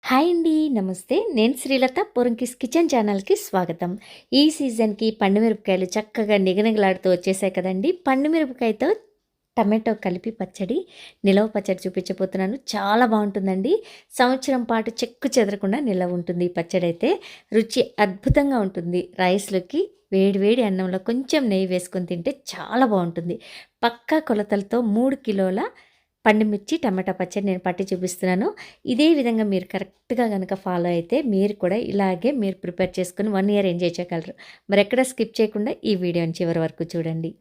Hi అండి. నమస్తే. నేను శ్రీలత పొరంకిస్ కిచెన్ ఛానల్‌కి స్వాగతం. ఈ సీజన్‌కి పండు మిరపకాయలు చక్కగా నిగనిగలాడుతూ వచ్చేసాయి కదండీ! పండు మిరపకాయతో టమాటో కలిపి పచ్చడి, నిలవ పచ్చడి చూపించబోతున్నాను. చాలా బావుంటుందండి. సంవత్సరం పాటు చెక్కు చెదరకుండా నిలవ ఉంటుంది ఈ పచ్చడైతే. రుచి అద్భుతంగా ఉంటుంది. రైస్‌లోకి వేడి వేడి అన్నంలో కొంచెం నెయ్యి వేసుకొని తింటే చాలా బావుంటుంది. పక్కా కొలతలతో 3 కిలోల పండుమిర్చి టమాటా పచ్చడి నేను పట్టి చూపిస్తున్నాను. ఇదే విధంగా మీరు కరెక్ట్‌గా గనక ఫాలో అయితే మీరు కూడా ఇలాగే మీరు ప్రిపేర్ చేసుకొని 1 ఇయర్ ఎంజాయ్ చేయగలరు. మరెక్కడ స్కిప్ చేయకుండా ఈ వీడియోని చివరి వరకు చూడండి.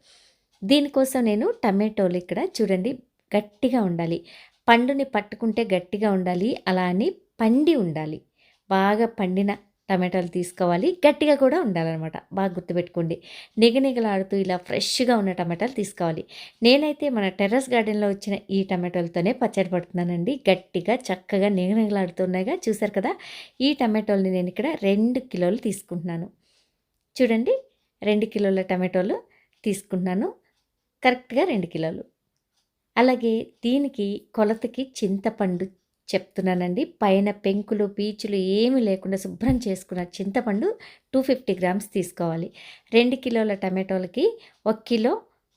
దీనికోసం నేను టమాటోలు ఇక్కడ చూడండి గట్టిగా ఉండాలి. పండుని పట్టుకుంటే గట్టిగా ఉండాలి. అలా అని పండి ఉండాలి. బాగా పండిన టమాటాలు తీసుకోవాలి. గట్టిగా కూడా ఉండాలనమాట. బాగా గుర్తుపెట్టుకోండి. నిగనిగలాడుతూ ఇలా ఫ్రెష్‌గా ఉన్న టమాటాలు తీసుకోవాలి. నేనైతే మన టెర్రస్ గార్డెన్‌లో వచ్చిన ఈ టమాటోలతోనే పచ్చడి పడుతున్నానండి. గట్టిగా చక్కగా నిగనిగలాడుతున్నాయిగా చూసారు కదా! ఈ టమాటోలని నేను ఇక్కడ 2 కిలోలు తీసుకుంటున్నాను. చూడండి 2 కిలోల టమాటోలు తీసుకుంటున్నాను. కరెక్ట్‌గా 2 కిలోలు. అలాగే దీనికి కొలతకి చింతపండు చెప్తున్నానండి. పైన పెంకులు, పీచులు ఏమీ లేకుండా శుభ్రం చేసుకున్న చింతపండు 250 గ్రామ్స్ తీసుకోవాలి. 2 కిలోల టమాటోలకి 1 కిలో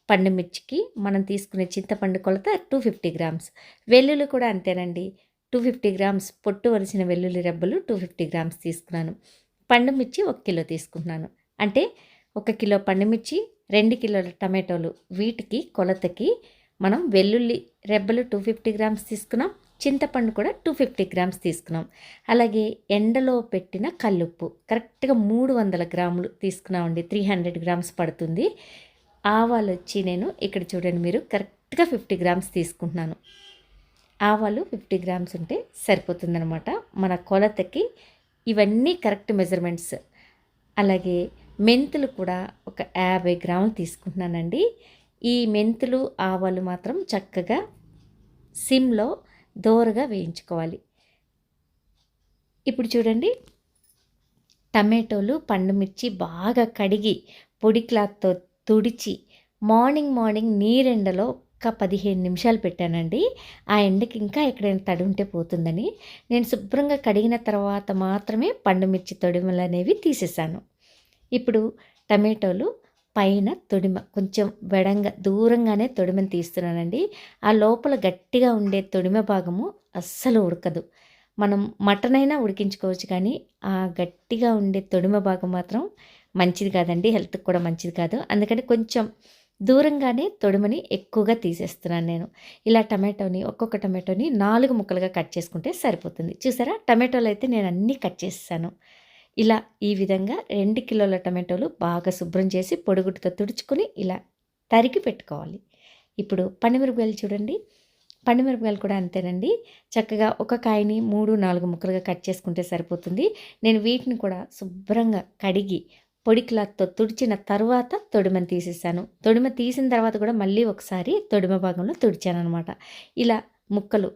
పండు మిర్చికి మనం తీసుకునే చింతపండు కొలత 250 గ్రామ్స్. వెల్లుల్లి కూడా అంతేనండి. 250 గ్రామ్స్ పొట్టు వలిసిన వెల్లుల్లి రెబ్బలు 250 గ్రామ్స్ తీసుకున్నాను. పండు మిర్చి 1 కిలో తీసుకుంటున్నాను. అంటే 1 కిలో పండు మిర్చి, 2 కిలోల టమాటోలు వీటికి కొలతకి మనం వెల్లుల్లి రెబ్బలు 250 గ్రామ్స్ తీసుకున్నాం. చింతపండు కూడా 250 గ్రామ్స్ తీసుకున్నాం. అలాగే ఎండలో పెట్టిన కల్లుప్పు కరెక్ట్‌గా 300 గ్రాములు తీసుకున్నామండి. 300 గ్రామ్స్ పడుతుంది. ఆవాలొచ్చి నేను ఇక్కడ చూడండి మీరు కరెక్ట్‌గా 50 గ్రామ్స్ తీసుకుంటున్నాను. ఆవాలు 50 గ్రామ్స్ ఉంటే సరిపోతుందనమాట మన కొలతకి. ఇవన్నీ కరెక్ట్ మెజర్‌మెంట్స్. అలాగే మెంతులు కూడా ఒక 50 గ్రాములు తీసుకుంటున్నానండి. ఈ మెంతులు, ఆవాలు మాత్రం చక్కగా సిమ్‌లో దోరగా వేయించుకోవాలి. ఇప్పుడు చూడండి టమాటోలు, పండు మిర్చి బాగా కడిగి పొడి క్లాత్‌తో తుడిచి మార్నింగ్ నీరెండలో ఒక్క 15 నిమిషాలు పెట్టానండి. ఆ ఎండకి ఇంకా ఎక్కడైనా తడి ఉంటే పోతుందని. నేను శుభ్రంగా కడిగిన తర్వాత మాత్రమే పండు మిర్చి తొడిమలనేవి తీసేసాను. ఇప్పుడు టమాటోలు పైన తొడిమ కొంచెం దూరంగానే తొడిమని తీస్తున్నానండి. ఆ లోపల గట్టిగా ఉండే తొడిమ భాగము అస్సలు ఉడకదు. మనం మటన్ అయినా ఉడికించుకోవచ్చు కానీ ఆ గట్టిగా ఉండే తొడిమ భాగం మాత్రం మంచిది కాదండి. హెల్త్‌కి కూడా మంచిది కాదు. అందుకని కొంచెం దూరంగానే తొడిమని ఎక్కువగా తీసేస్తున్నాను నేను. ఇలా ఒక్కొక్క టమాటోని 4 ముక్కలుగా కట్ చేసుకుంటే సరిపోతుంది. చూసారా టమాటోలైతే నేను అన్నీ కట్ చేసేసాను. ఇలా ఈ విధంగా 2 కిలోల టమాటోలు బాగా శుభ్రం చేసి పొడిగుడ్డతో తుడుచుకొని ఇలా తరిగి పెట్టుకోవాలి. ఇప్పుడు పండుమిరపకాయలు చూడండి. పండుమిరపకాయలు కూడా అంతేనండి. చక్కగా ఒక కాయని 3, 4 ముక్కలుగా కట్ చేసుకుంటే సరిపోతుంది. నేను వీటిని కూడా శుభ్రంగా కడిగి పొడి క్లాత్‌తో తుడిచిన తర్వాత తొడిమని తీసేసాను. తొడిమ తీసిన తర్వాత కూడా మళ్ళీ ఒకసారి తొడిమ భాగంలో తుడిచాననమాట. ఇలా ముక్కలు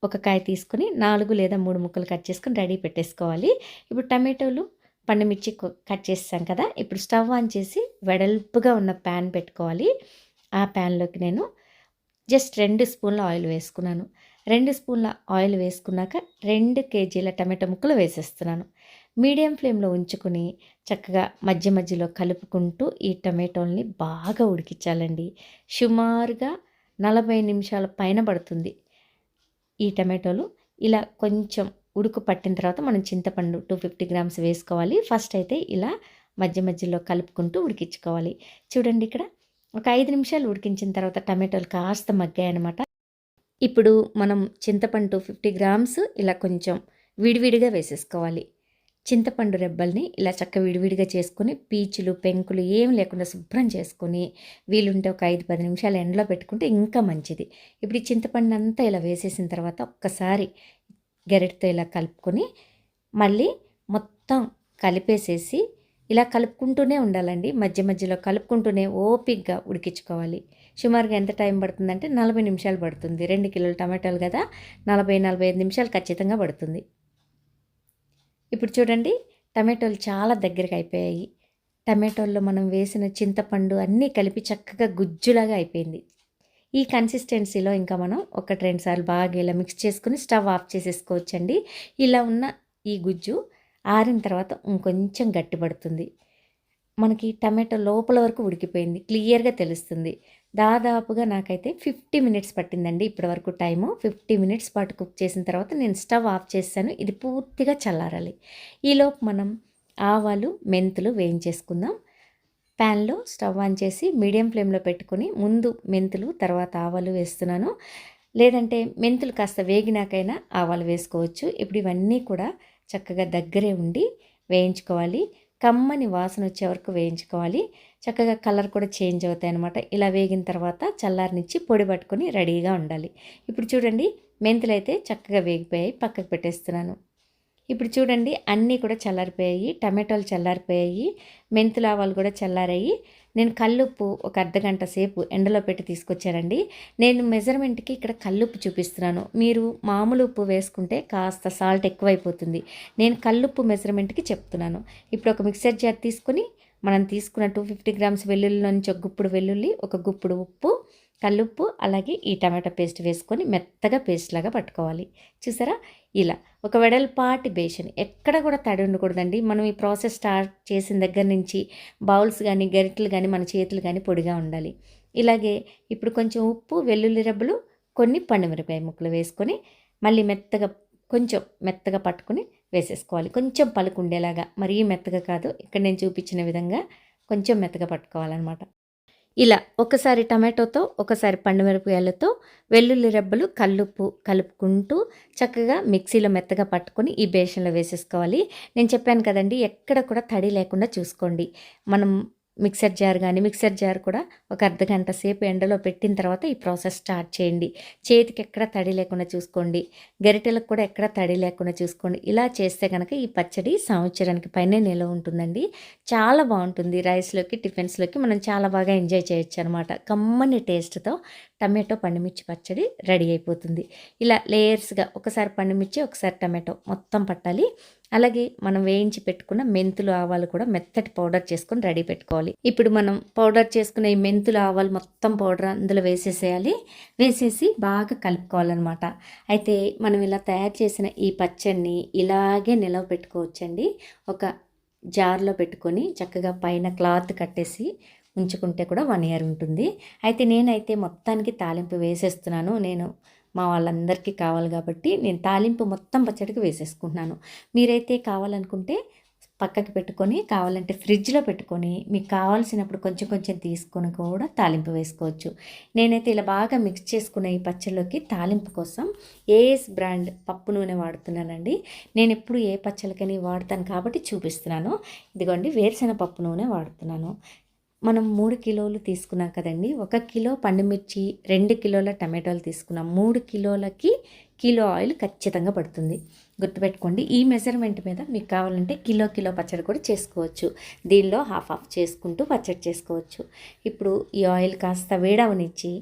ఒక కాయ తీసుకొని 4 లేదా 3 ముక్కలు కట్ చేసుకొని రెడీ పెట్టేసుకోవాలి. ఇప్పుడు టమాటోలు, పండుమిర్చి కట్ చేసేసాం కదా! ఇప్పుడు స్టవ్ ఆన్ చేసి వెడల్పుగా ఉన్న ప్యాన్ పెట్టుకోవాలి. ఆ ప్యాన్‌లోకి నేను జస్ట్ 2 స్పూన్ల ఆయిల్ వేసుకున్నాను. 2 స్పూన్ల ఆయిల్ వేసుకున్నాక 2 కేజీల టమాటో ముక్కలు వేసేస్తున్నాను. మీడియం ఫ్లేమ్‌లో ఉంచుకొని చక్కగా మధ్యలో కలుపుకుంటూ ఈ టమాటోల్ని బాగా ఉడికించాలండి. సుమారుగా 40 నిమిషాల పైన పడుతుంది. ఈ టమాటోలు ఇలా కొంచెం ఉడుకు పట్టిన తర్వాత మనం చింతపండు 250 గ్రామ్స్ వేసుకోవాలి. ఫస్ట్ అయితే ఇలా మధ్యలో కలుపుకుంటూ ఉడికించుకోవాలి. చూడండి ఇక్కడ ఒక 5 నిమిషాలు ఉడికించిన తర్వాత టమాటోలు కాస్త మగ్గాయనమాట. ఇప్పుడు మనం చింతపండు 250 గ్రామ్స్ ఇలా కొంచెం విడివిడిగా వేసేసుకోవాలి. చింతపండు రెబ్బల్ని ఇలా విడివిడిగా చేసుకొని పీచులు, పెంకులు ఏం లేకుండా శుభ్రం చేసుకొని వీలుంటే ఒక 5, 10 నిమిషాలు ఎండలో పెట్టుకుంటే ఇంకా మంచిది. ఇప్పుడు ఈ చింతపండు అంతా ఇలా వేసేసిన తర్వాత ఒక్కసారి గరిటెతో ఇలా కలుపుకొని మళ్ళీ మొత్తం కలిపేసేసి ఇలా కలుపుకుంటూనే ఉండాలండి. మధ్యలో కలుపుకుంటూనే ఓపికగా ఉడికించుకోవాలి. సుమారుగా ఎంత టైం పడుతుందంటే 40 నిమిషాలు పడుతుంది. 2 కిలోల టమాటాలు కదా! 40, 45 నిమిషాలు ఖచ్చితంగా పడుతుంది. ఇప్పుడు చూడండి టమాటోలు చాలా దగ్గరగా అయిపోయాయి. టమాటోల్లో మనం వేసిన చింతపండు అన్నీ కలిపి చక్కగా గుజ్జులాగా అయిపోయింది. ఈ కన్సిస్టెన్సీలో ఇంకా మనం 1, 2 సార్లు బాగా ఇలా మిక్స్ చేసుకుని స్టవ్ ఆఫ్ చేసేసుకోవచ్చండి. ఇలా ఉన్న ఈ గుజ్జు ఆరిన తర్వాత ఇంకొంచెం గట్టిపడుతుంది. మనకి టమాటో లోపల వరకు ఉడికిపోయింది, క్లియర్గా తెలుస్తుంది. దాదాపుగా నాకైతే 50 మినిట్స్ పట్టిందండి ఇప్పటివరకు టైము. 50 మినిట్స్ పాటు కుక్ చేసిన తర్వాత నేను స్టవ్ ఆఫ్ చేశాను. ఇది పూర్తిగా చల్లారాలి. ఈలోపు మనం ఆవాలు, మెంతులు వేయించేసుకుందాం. ప్యాన్లో స్టవ్ ఆన్ చేసి మీడియం ఫ్లేమ్లో పెట్టుకొని ముందు మెంతులు, తర్వాత ఆవాలు వేస్తున్నాను. లేదంటే మెంతులు కాస్త వేగినాకైనా ఆవాలు వేసుకోవచ్చు. ఇప్పుడు ఇవన్నీ కూడా చక్కగా దగ్గరే ఉండి వేయించుకోవాలి. కమ్మని వాసన వచ్చే వరకు వేయించుకోవాలి. చక్కగా కలర్ కూడా చేంజ్ అవుతాయి అన్నమాట. ఇలా వేగిన తర్వాత చల్లారనిచ్చి పొడి పట్టుకొని రెడీగా ఉండాలి. ఇప్పుడు చూడండి, మెంతులు అయితే చక్కగా వేగిపోయాయి, పక్కకు పెట్టేస్తున్నాను. ఇప్పుడు చూడండి, అన్నీ కూడా చల్లారిపోయాయి. టమాటోలు చల్లారిపోయాయి, మెంతులు ఆవాలు కూడా చల్లారాయి. నేను కల్లుప్పు ఒక అర్ధగంట సేపు ఎండలో పెట్టి తీసుకొచ్చానండి. నేను మెజర్మెంట్కి ఇక్కడ కల్లుప్పు చూపిస్తున్నాను. మీరు మామూలు ఉప్పు వేసుకుంటే కాస్త సాల్ట్ ఎక్కువైపోతుంది. నేను కల్లుప్పు మెజర్మెంట్కి చెప్తున్నాను. ఇప్పుడు ఒక మిక్సర్ జార్ తీసుకొని మనం తీసుకున్న 250 గ్రామ్స్ వెల్లుల్లి నుంచి ఒక గుప్పుడు వెల్లుల్లి, ఒక గుప్పుడు ఉప్పు, కల్లుప్పు, అలాగే ఈ టమాటా పేస్ట్ వేసుకొని మెత్తగా పేస్ట్ లాగా పట్టుకోవాలి. చూసారా, ఇలా ఒక వెడల్పాటి బేషన్, ఎక్కడ కూడా తడి ఉండకూడదండి. మనం ఈ ప్రాసెస్ స్టార్ట్ చేసిన దగ్గర నుంచి బౌల్స్ కానీ, గరిటెలు కానీ, మన చేతులు కానీ పొడిగా ఉండాలి. ఇలాగే ఇప్పుడు కొంచెం ఉప్పు, వెల్లుల్లి రెబ్బలు, కొన్ని పండుమిరపకాయ ముక్కలు వేసుకొని మళ్ళీ కొంచెం మెత్తగా పట్టుకొని వేసేసుకోవాలి. కొంచెం పలుకు ఉండేలాగా, మరీ మెత్తగా కాదు, ఇక్కడ నేను చూపించిన విధంగా కొంచెం మెత్తగా పట్టుకోవాలన్నమాట. ఇలా ఒకసారి టమాటోతో, ఒకసారి పండుమిరపకాయలతో, వెల్లుల్లి రెబ్బలు, కల్లుప్పు కలుపుకుంటూ చక్కగా మిక్సీలో మెత్తగా పట్టుకొని ఈ బేషన్లో వేసేసుకోవాలి. నేను చెప్పాను కదండి, ఎక్కడ కూడా తడి లేకుండా చూసుకోండి. మనం మిక్సర్ జార్ కూడా ఒక అర్ధగంట సేపు ఎండలో పెట్టిన తర్వాత ఈ ప్రాసెస్ స్టార్ట్ చేయండి. చేతికి ఎక్కడ తడి లేకుండా చూసుకోండి, గరిటెలకు కూడా ఎక్కడ తడి లేకుండా చూసుకోండి. ఇలా చేస్తే కనుక ఈ పచ్చడి సంవత్సరానికి పైనే నిల్వ ఉంటుందండి. చాలా బాగుంటుంది. రైస్లోకి, టిఫిన్స్లోకి మనం చాలా బాగా ఎంజాయ్ చేయొచ్చు అనమాట. కమ్మని టేస్ట్తో టమాటో పండుమిర్చి పచ్చడి రెడీ అయిపోతుంది. ఇలా లేయర్స్గా ఒకసారి పండుమిర్చి, ఒకసారి టమాటో మొత్తం పట్టాలి. అలాగే మనం వేయించి పెట్టుకున్న మెంతులు, ఆవాలు కూడా మెత్తటి పౌడర్ చేసుకొని రెడీ పెట్టుకోవాలి. ఇప్పుడు మనం పౌడర్ చేసుకున్న ఈ మెంతులు, ఆవాలు మొత్తం పౌడర్ అందులో వేసేసేయాలి. వేసేసి బాగా కలుపుకోవాలన్నమాట. అయితే మనం ఇలా తయారు చేసిన ఈ పచ్చడిని ఇలాగే నిలవ పెట్టుకోవచ్చండి. ఒక జార్లో పెట్టుకొని చక్కగా పైన క్లాత్ కట్టేసి ఉంచుకుంటే కూడా 1 ఇయర్ ఉంటుంది. అయితే నేనైతే మొత్తానికి తాలింపు వేసేస్తున్నాను. మా వాళ్ళందరికీ కావాలి కాబట్టి నేను తాలింపు మొత్తం పచ్చడికి వేసేసుకుంటున్నాను. మీరైతే కావాలనుకుంటే పక్కకి పెట్టుకొని, కావాలంటే ఫ్రిడ్జ్లో పెట్టుకొని, మీకు కావాల్సినప్పుడు కొంచెం కొంచెం తీసుకొని కూడా తాలింపు వేసుకోవచ్చు. నేనైతే ఇలా బాగా మిక్స్ చేసుకున్న ఈ పచ్చళ్ళలోకి తాలింపు కోసం ఏఎస్ బ్రాండ్ పప్పు నూనె వాడుతున్నానండి. నేను ఎప్పుడు ఏ పచ్చళ్ళకని వాడతాను కాబట్టి చూపిస్తున్నాను. ఇదిగోండి, వేరుశెనగ పప్పు నూనె వాడుతున్నాను. మనం 3 కిలోలు తీసుకున్నాం కదండి. 1 కిలో పండుమిర్చి, 2 కిలోల టమాటోలు తీసుకున్నాం. 3 కిలోలకి కిలో ఆయిల్ ఖచ్చితంగా పడుతుంది. గుర్తుపెట్టుకోండి. ఈ మెజర్మెంట్ మీద మీకు కావాలంటే కిలో పచ్చడి కూడా చేసుకోవచ్చు. దీనిలో హాఫ్ చేసుకుంటూ పచ్చడి చేసుకోవచ్చు. ఇప్పుడు ఈ ఆయిల్ కాస్త వేడవనిచ్చి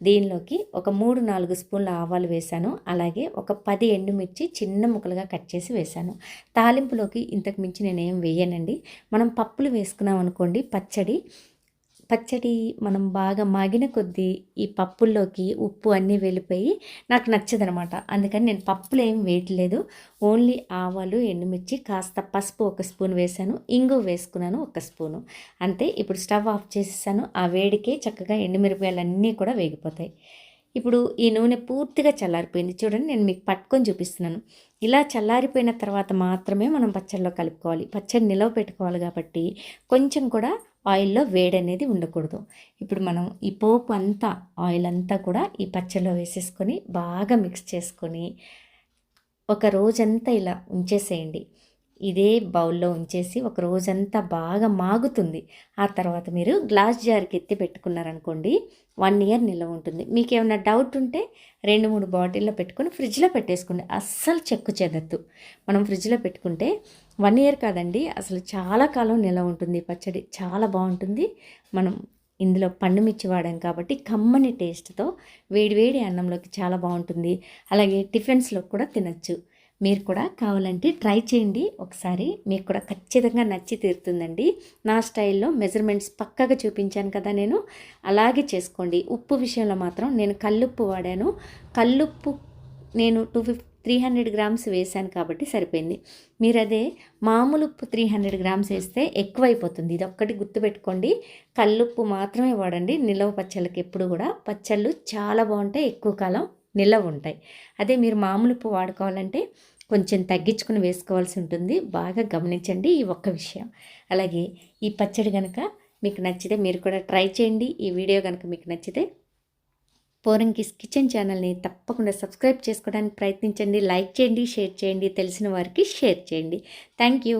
దీనిలోకి ఒక 3-4 స్పూన్ల ఆవాలు వేశాను. అలాగే ఒక 10 ఎండుమిర్చి చిన్న ముక్కలుగా కట్ చేసి వేశాను. తాలింపులోకి ఇంతకు మించి నేనేం వేయనండి. మనం పప్పులు వేసుకున్నాం అనుకోండి, పచ్చడి మనం బాగా మాగిన కొద్దీ ఈ పప్పుల్లోకి ఉప్పు అన్నీ వెళ్ళిపోయి నాకు నచ్చదనమాట. అందుకని నేను పప్పులు ఏం వేయట్లేదు. ఓన్లీ ఆవాలు, ఎండుమిర్చి, కాస్త పసుపు 1 స్పూన్ వేసాను, ఇంగువ వేసుకున్నాను 1 స్పూను, అంతే. ఇప్పుడు స్టవ్ ఆఫ్ చేసేసాను. ఆ వేడికే చక్కగా ఎండుమిరపకాయలు అన్నీ కూడా వేగిపోతాయి. ఇప్పుడు ఈ నూనె పూర్తిగా చల్లారిపోయింది. చూడండి, నేను మీకు పట్టుకొని చూపిస్తున్నాను. ఇలా చల్లారిపోయిన తర్వాత మాత్రమే మనం పచ్చడిలో కలుపుకోవాలి. పచ్చడి నిలవ పెట్టుకోవాలి కాబట్టి కొంచెం కూడా ఆయిల్లో వేడి అనేది ఉండకూడదు. ఇప్పుడు మనం ఈ పోపు అంతా, ఆయిల్ అంతా కూడా ఈ పచ్చడిలో వేసేసుకొని బాగా మిక్స్ చేసుకొని ఒక రోజంతా ఇలా ఉంచేసేయండి. ఇదే బౌల్లో ఉంచేసి ఒక రోజంతా బాగా మాగుతుంది. ఆ తర్వాత మీరు గ్లాస్ జార్కి ఎత్తి పెట్టుకున్నారనుకోండి, 1 ఇయర్ నిల్వ ఉంటుంది. మీకు ఏమైనా డౌట్ ఉంటే 2-3 బాటిల్లో పెట్టుకొని ఫ్రిడ్జ్లో పెట్టేసుకోండి. అస్సలు చెక్కు చెదరదు. మనం ఫ్రిడ్జ్లో పెట్టుకుంటే 1 ఇయర్ కాదండి, అసలు చాలా కాలం నిల్వ ఉంటుంది. పచ్చడి చాలా బాగుంటుంది. మనం ఇందులో పండుమిర్చి వాడాం కాబట్టి కమ్మని టేస్ట్తో వేడివేడి అన్నంలోకి చాలా బాగుంటుంది. అలాగే టిఫిన్స్లో కూడా తినచ్చు. మీరు కూడా కావాలంటే ట్రై చేయండి ఒకసారి, మీకు కూడా ఖచ్చితంగా నచ్చి తీరుతుందండి. నా స్టైల్లో మెజర్మెంట్స్ పక్కగా చూపించాను కదా నేను, అలాగే చేసుకోండి. ఉప్పు విషయంలో మాత్రం నేను కల్లుప్పు వాడాను. కల్లుప్పు నేను 300 గ్రామ్స్ వేసాను కాబట్టి సరిపోయింది. మీరు అదే మామూలు ఉప్పు 300 గ్రామ్స్ వేస్తే ఎక్కువైపోతుంది. ఇది ఒక్కటి గుర్తుపెట్టుకోండి. కల్లుప్పు మాత్రమే వాడండి నిలవ పచ్చళ్ళకి. ఎప్పుడు కూడా పచ్చళ్ళు చాలా బాగుంటాయి, ఎక్కువ కాలం నిలవ ఉంటాయి. అదే మీరు మామూలు ఉప్పు వాడుకోవాలంటే కొంచెం తగ్గించుకుని వేసుకోవాల్సి ఉంటుంది. బాగా గమనించండి ఈ ఒక్క విషయం. అలాగే ఈ పచ్చడి కనుక మీకు నచ్చితే మీరు కూడా ట్రై చేయండి. ఈ వీడియో కనుక మీకు నచ్చితే పోరంకిస్ కిచెన్ ఛానల్ని తప్పకుండా సబ్స్క్రైబ్ చేసుకోవడానికి ప్రయత్నించండి. లైక్ చేయండి, షేర్ చేయండి, తెలిసిన వారికి షేర్ చేయండి. Thank you.